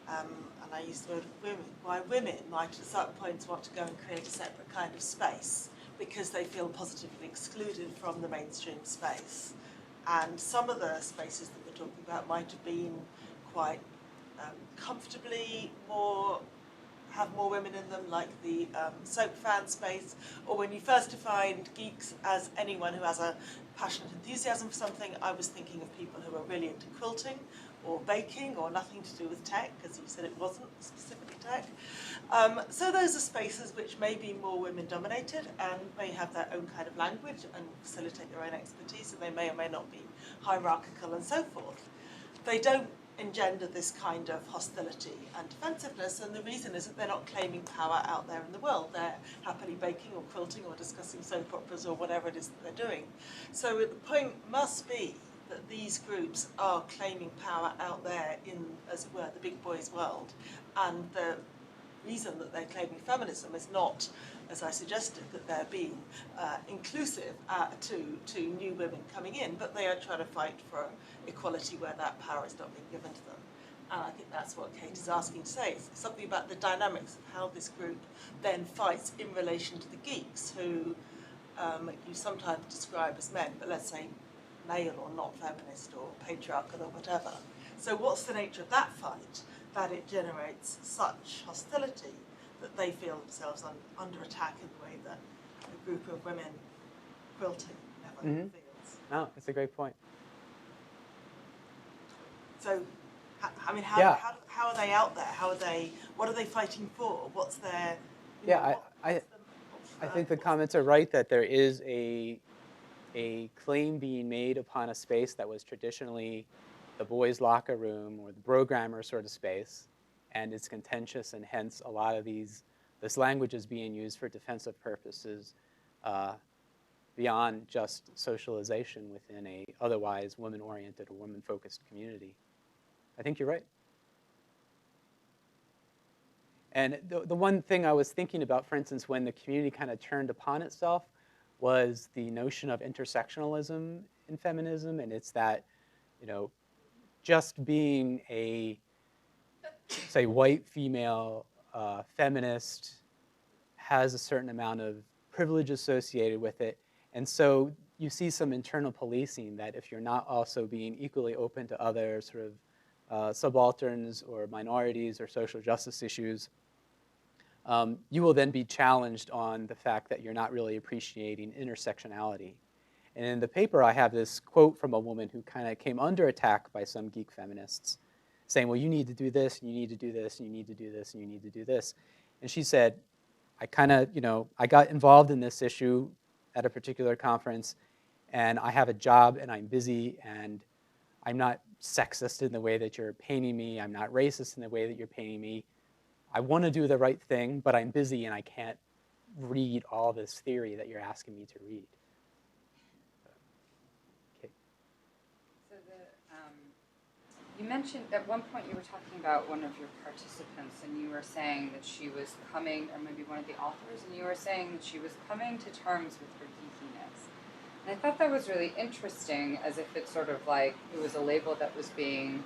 and I use the word women, why women might at certain points want to go and create a separate kind of space because they feel positively excluded from the mainstream space. And some of the spaces that we're talking about might have been quite comfortably have more women in them, like the soap fan space, or when you first defined geeks as anyone who has a passionate enthusiasm for something, I was thinking of people who are really into quilting or baking or nothing to do with tech, because you said it wasn't specifically tech. So those are spaces which may be more women dominated and may have their own kind of language and facilitate their own expertise, and they may or may not be hierarchical and so forth. They don't engender this kind of hostility and defensiveness, and the reason is that they're not claiming power out there in the world. They're happily baking or quilting or discussing soap operas or whatever it is that they're doing. So the point must be that these groups are claiming power out there in, as it were, the big boys world, and the reason that they're claiming feminism is not, as I suggested, that they're being inclusive to new women coming in, but they are trying to fight for equality where that power is not being given to them. And I think that's what Kate is asking to say. It's something about the dynamics of how this group then fights in relation to the geeks, who you sometimes describe as men, but let's say male or not feminist or patriarchal or whatever. So what's the nature of that fight, that it generates such hostility that they feel themselves under attack in the way that a group of women quilting never feels? Oh, that's a great point. So, I mean, how are they out there? What are they fighting for? What's their... I think the comments are right that there is a claim being made upon a space that was traditionally the boys' locker room or the programmer sort of space, and it's contentious, and hence a lot of this language is being used for defensive purposes beyond just socialization within a otherwise women-oriented or women-focused community. I think you're right. And the one thing I was thinking about, for instance, when the community kind of turned upon itself, was the notion of intersectionalism in feminism, and it's that, just being a, say, white female feminist has a certain amount of privilege associated with it, and so you see some internal policing that if you're not also being equally open to other sort of subalterns or minorities or social justice issues, you will then be challenged on the fact that you're not really appreciating intersectionality. And in the paper, I have this quote from a woman who kind of came under attack by some geek feminists, saying, well, you need to do this, and you need to do this, and you need to do this, and you need to do this. And she said, I got involved in this issue at a particular conference, and I have a job, and I'm busy, and I'm not sexist in the way that you're painting me. I'm not racist in the way that you're painting me. I want to do the right thing, but I'm busy, and I can't read all this theory that you're asking me to read. You mentioned at one point you were talking about one of your participants, and you were saying that she was coming, or maybe one of the authors, and you were saying that she was coming to terms with her geekiness. And I thought that was really interesting, as if it's sort of like it was a label that was being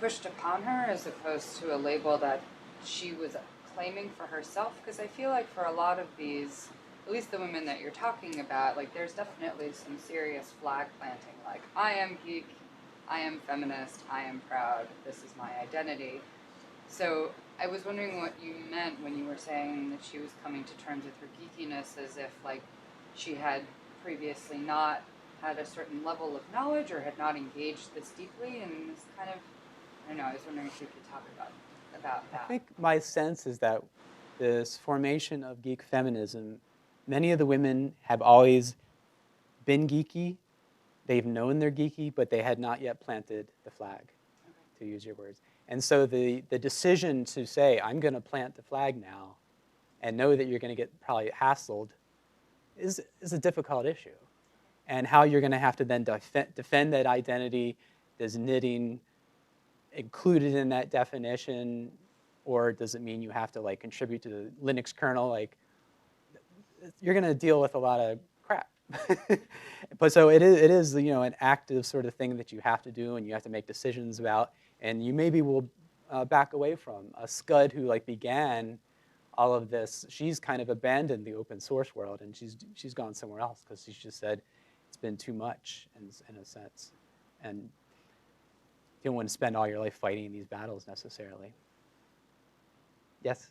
pushed upon her, as opposed to a label that she was claiming for herself. Because I feel like for a lot of these, at least the women that you're talking about, like there's definitely some serious flag planting, like I am geek, I am feminist, I am proud, this is my identity. So I was wondering what you meant when you were saying that she was coming to terms with her geekiness, as if like she had previously not had a certain level of knowledge or had not engaged this deeply in this kind of, I don't know, I was wondering if you could talk about that. I think my sense is that this formation of geek feminism, many of the women have always been geeky. They've known they're geeky, but they had not yet planted the flag, to use your words. And so the decision to say, I'm going to plant the flag now and know that you're going to get probably hassled is a difficult issue. And how you're going to have to then defend that identity, does knitting included in that definition, or does it mean you have to like contribute to the Linux kernel? Like, you're going to deal with a lot of crap But so it is an active sort of thing that you have to do and you have to make decisions about, and you maybe will back away from. Scud, who like began all of this, she's kind of abandoned the open source world, and she's gone somewhere else because she's just said it's been too much in a sense, and you don't want to spend all your life fighting these battles necessarily. Yes.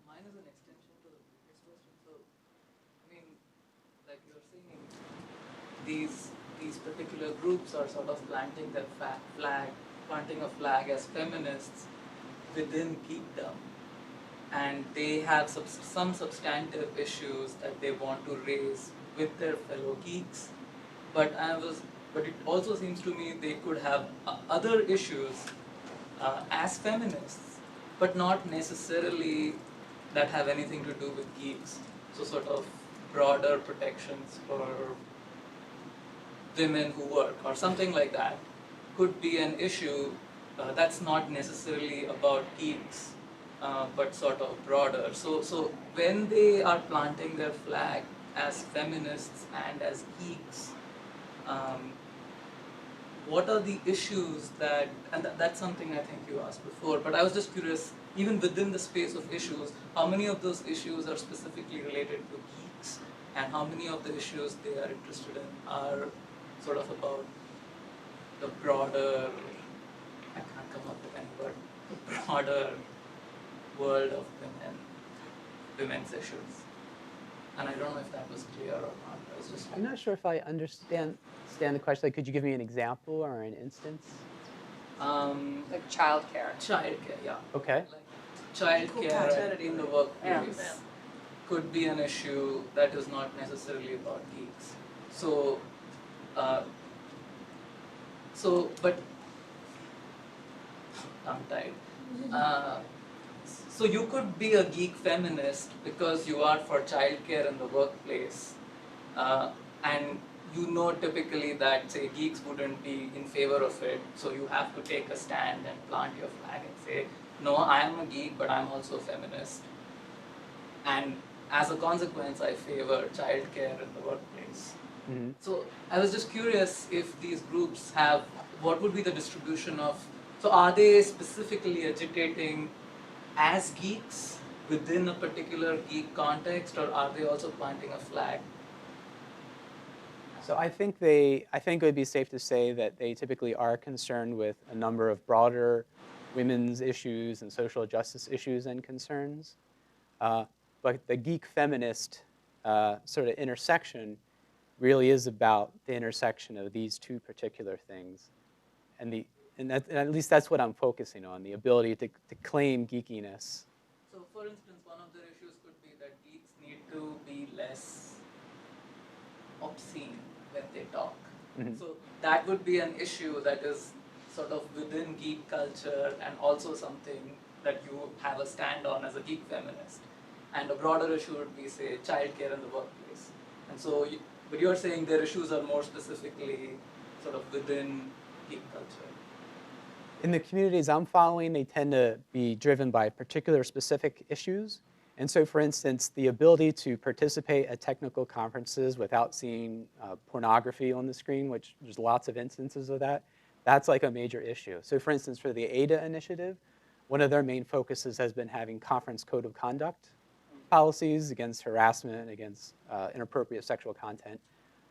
Mine is an extension to the previous question. So, I mean, like you're saying, these particular groups are sort of planting their planting a flag as feminists within geekdom, and they have some substantive issues that they want to raise with their fellow geeks. But it also seems to me they could have other issues as feminists, but not necessarily that have anything to do with geeks. So sort of broader protections for women who work or something like that could be an issue that's not necessarily about geeks, but sort of broader. So when they are planting their flag as feminists and as geeks, what are the issues that's something I think you asked before, but I was just curious, even within the space of issues, how many of those issues are specifically related to geeks, and how many of the issues they are interested in are sort of about the broader, I can't come up with any word, the broader world of women's issues. And I don't know if that was clear or not. I'm not sure if I understand the question. Like, could you give me an example or an instance? Like childcare. Childcare, yeah. Okay. Like childcare in the workplace could be an issue that is not necessarily about geeks. But I'm tired. So you could be a geek feminist because you are for childcare in the workplace, and you know typically that, say, geeks wouldn't be in favor of it, so you have to take a stand and plant your flag and say, no, I am a geek, but I'm also a feminist. And as a consequence, I favor childcare in the workplace. Mm-hmm. So I was just curious if these groups have, what would be the distribution of, so are they specifically agitating as geeks within a particular geek context, or are they also planting a flag? So I think it would be safe to say that they typically are concerned with a number of broader women's issues and social justice issues and concerns. But the geek feminist sort of intersection really is about the intersection of these two particular things. And at least that's what I'm focusing on, the ability to claim geekiness. So for instance, one of the issues could be that geeks need to be less obscene when they talk. Mm-hmm. So that would be an issue that is sort of within geek culture and also something that you have a stand on as a geek feminist. And a broader issue would be, say, childcare in the workplace. And so, but you're saying their issues are more specifically sort of within geek culture. In the communities I'm following, they tend to be driven by particular specific issues. And so, for instance, the ability to participate at technical conferences without seeing pornography on the screen, which there's lots of instances of that, that's like a major issue. So, for instance, for the ADA initiative, one of their main focuses has been having conference code of conduct policies against harassment, against inappropriate sexual content.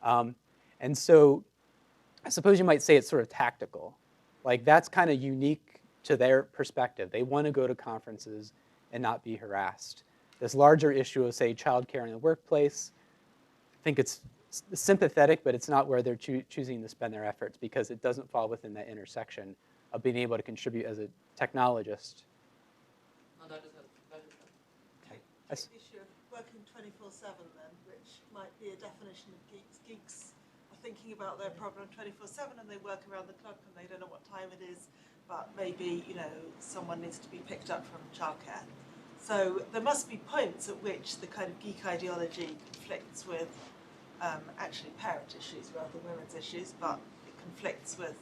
And so I suppose you might say it's sort of tactical. Like, that's kind of unique to their perspective. They want to go to conferences and not be harassed. This larger issue of, say, childcare in the workplace, I think it's sympathetic, but it's not where they're choosing to spend their efforts because it doesn't fall within that intersection of being able to contribute as a technologist. No, that is Okay. The issue of working 24/7 then, which might be a definition of geeks. Geeks are thinking about their problem 24/7 and they work around the clock and they don't know what time it is, but maybe, someone needs to be picked up from childcare. So there must be points at which the kind of geek ideology conflicts with actually parent issues rather than women's issues, but it conflicts with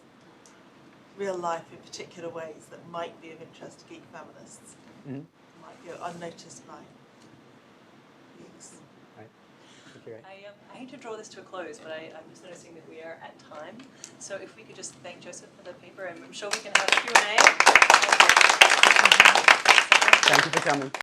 real life in particular ways that might be of interest to geek feminists. Mm-hmm. Might go unnoticed by geeks. Right. Great. I hate to draw this to a close, but I'm just noticing that we are at time. So if we could just thank Joseph for the paper, and I'm sure we can have a Q&A. Thank you for coming.